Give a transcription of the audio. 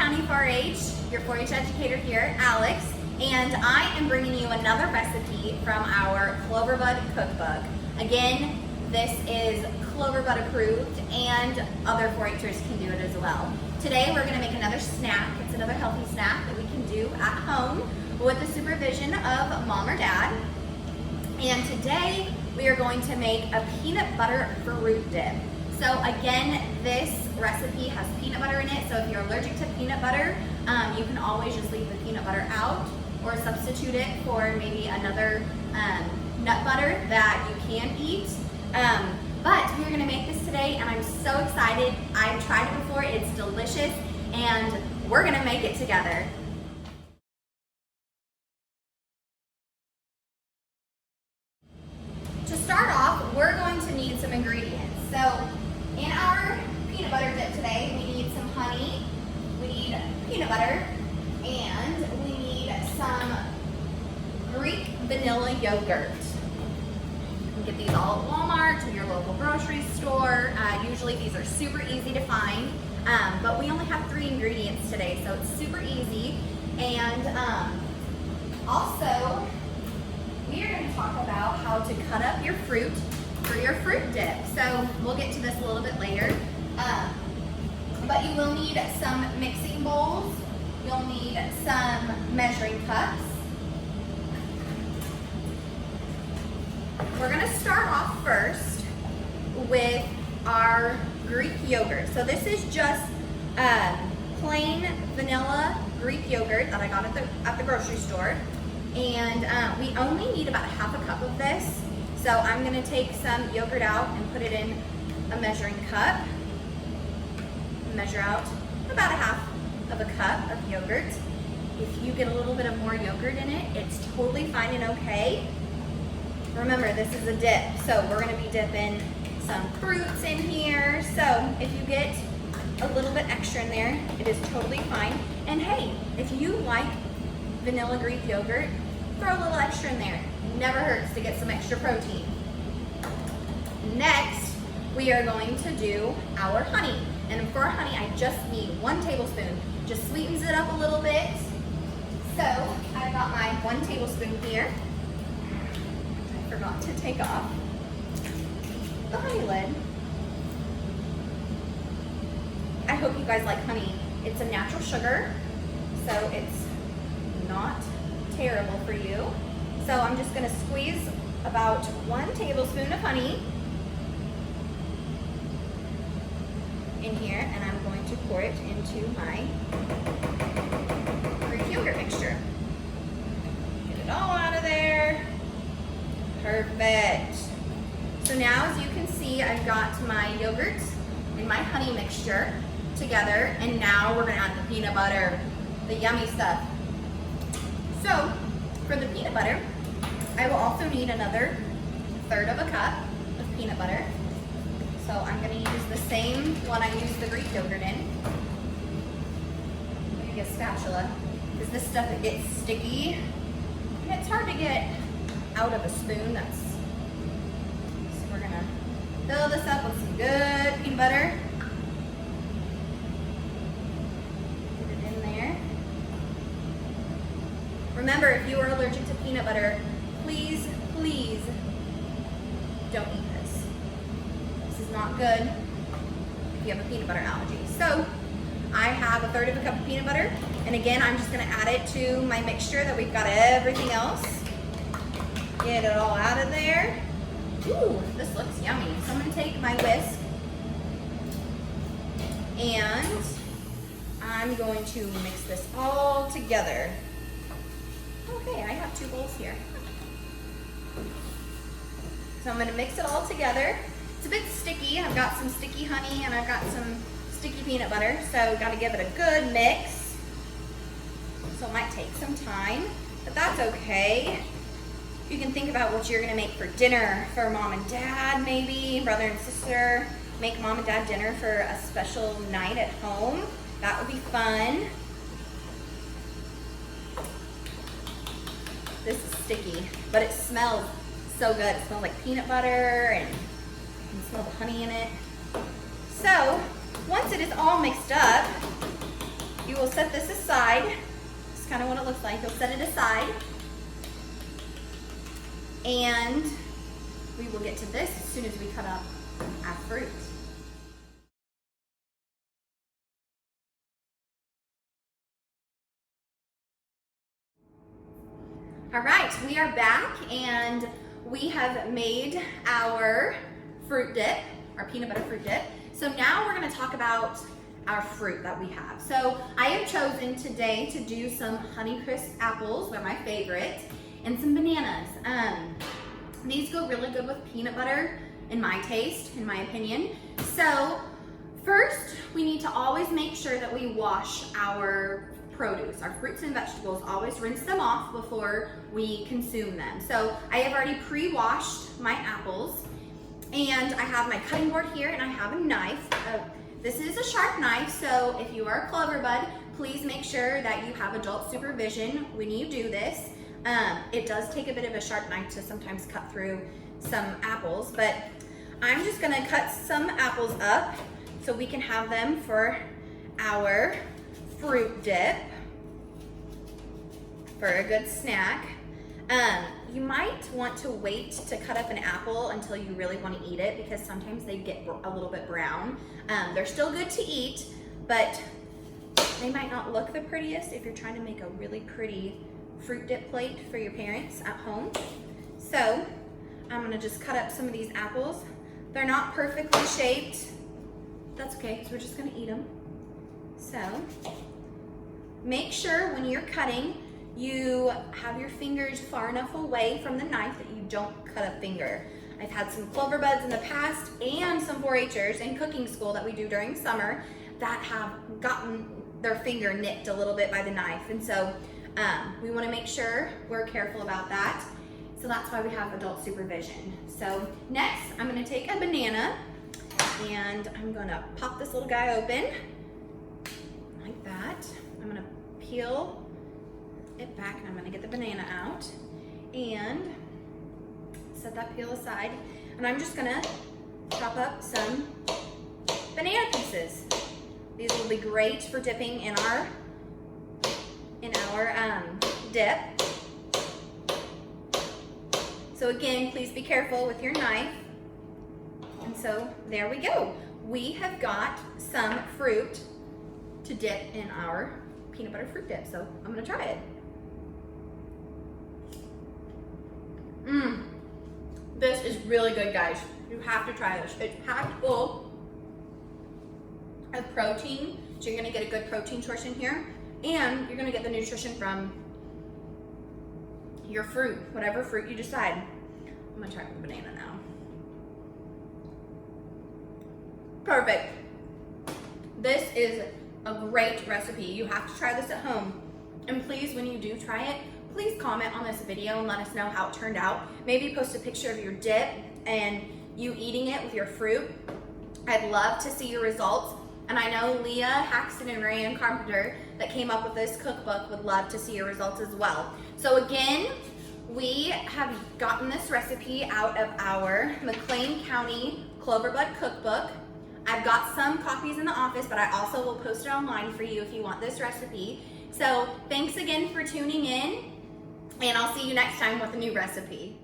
County 4-H, your 4-H educator here, Alex, and I am bringing you another recipe from our Cloverbud cookbook. Again, this is Cloverbud approved and other 4-Hers can do it as well. Today we're going to make another snack. It's another healthy snack that we can do at home with the supervision of mom or dad. And today we are going to make a peanut butter fruit dip. So again, this recipe has peanut butter in it, so if you're allergic to peanut butter, you can always just leave the peanut butter out or substitute it for maybe another nut butter that you can eat. But we're gonna make this today and I'm so excited. I've tried it before, it's delicious, and we're gonna make it together. To start off, we're going to need some ingredients. So in our peanut butter dip today, we need some honey, we need peanut butter, and we need some Greek vanilla yogurt. You can get these all at Walmart or your local grocery store. Usually these are super easy to find, but we only have 3 ingredients today, so it's super easy. And also, we are going to talk about how to cut up your fruit for your fruit dip. So we'll get to this a little bit later. But you will need some mixing bowls. You'll need some measuring cups. We're going to start off first with our Greek yogurt. So this is just plain vanilla Greek yogurt that I got at the grocery store. And we only need about 1/2 cup of this. So I'm going to take some yogurt out and put it in a measuring cup. Measure out about 1/2 cup of yogurt. If you get a little bit of more yogurt in it, it's totally fine and okay. Remember, this is a dip, so we're going to be dipping some fruits in here. So if you get a little bit extra in there, it is totally fine. And hey, if you like vanilla Greek yogurt, throw a little extra in there. Never hurts to get some extra protein. Next, we are going to do our honey. And for our honey, I just need 1 tablespoon. Just sweetens it up a little bit. So I've got my 1 tablespoon here. I forgot to take off the honey lid. I hope you guys like honey. It's a natural sugar, so it's not terrible for you. So I'm just going to squeeze about 1 tablespoon of honey in here, and I'm going to pour it into my Greek yogurt mixture. Get it all out of there. Perfect. So now, as you can see, I've got my yogurt and my honey mixture together, and now we're going to add the peanut butter, the yummy stuff. So for the peanut butter, I will also need another 1/3 cup of peanut butter. So I'm going to use the same one I used the Greek yogurt in. I'm going to get a spatula, because this stuff, it gets sticky and it's hard to get out of a spoon. So we're going to fill this up with some good peanut butter. Put it in there. Remember, if you are allergic to peanut butter, please, please don't eat this. This is not good if you have a peanut butter allergy. So I have 1/3 cup of peanut butter, and again, I'm just going to add it to my mixture that we've got everything else. Get it all out of there. Ooh, this looks yummy. So I'm going to take my whisk and I'm going to mix this all together. Okay, I have 2 bowls here. So I'm going to mix it all together. It's a bit sticky. I've got some sticky honey and I've got some sticky peanut butter, so got to give it a good mix. So it might take some time, but that's okay. You can think about what you're going to make for dinner for mom and dad, maybe brother and sister. Make mom and dad dinner for a special night at home. That would be fun. This is sticky, but it smells so good. It smells like peanut butter, and you can smell the honey in it. So once it is all mixed up, you we'll set this aside. This is kind of what it looks like. You'll set it aside. And we will get to this as soon as we cut up our fruit. All right, we are back and we have made our fruit dip, our peanut butter fruit dip. So now we're gonna talk about our fruit that we have. So I have chosen today to do some Honeycrisp apples, they're my favorite, and some bananas. These go really good with peanut butter in my taste, in my opinion. So first, we need to always make sure that we wash our produce, our fruits and vegetables, always rinse them off before we consume them. So I have already pre-washed my apples, and I have my cutting board here, and I have a knife. This is a sharp knife, so if you are a clover bud, please make sure that you have adult supervision when you do this. It does take a bit of a sharp knife to sometimes cut through some apples, but I'm just gonna cut some apples up so we can have them for our fruit dip, for a good snack. You might want to wait to cut up an apple until you really want to eat it, because sometimes they get a little bit brown. They're still good to eat, but they might not look the prettiest if you're trying to make a really pretty fruit dip plate for your parents at home. So I'm gonna just cut up some of these apples. They're not perfectly shaped. That's okay, because we're just gonna eat them. So make sure when you're cutting, you have your fingers far enough away from the knife that you don't cut a finger. I've had some clover buds in the past and some 4-H'ers in cooking school that we do during summer that have gotten their finger nicked a little bit by the knife. And so we want to make sure we're careful about that. So that's why we have adult supervision. So next, I'm going to take a banana and I'm going to pop this little guy open like that. I'm going to peel it back, and I'm going to get the banana out and set that peel aside. And I'm just going to chop up some banana pieces. These will be great for dipping in our dip. So again, please be careful with your knife. And so there we go. We have got some fruit to dip in our peanut butter fruit dip. So I'm gonna try it. This is really good, guys. You have to try this. It's packed full of protein. So you're gonna get a good protein source in here, and you're gonna get the nutrition from your fruit, whatever fruit you decide. I'm gonna try the banana now. Perfect. This is a great recipe. You have to try this at home. And please, when you do try it, please comment on this video and let us know how it turned out. Maybe post a picture of your dip and you eating it with your fruit. I'd love to see your results. And I know Leah Haxton and Rayanne Carpenter that came up with this cookbook would love to see your results as well. So again, we have gotten this recipe out of our McClain County Clover Bud Cookbook. I've got some copies in the office, but I also will post it online for you if you want this recipe. So thanks again for tuning in, and I'll see you next time with a new recipe.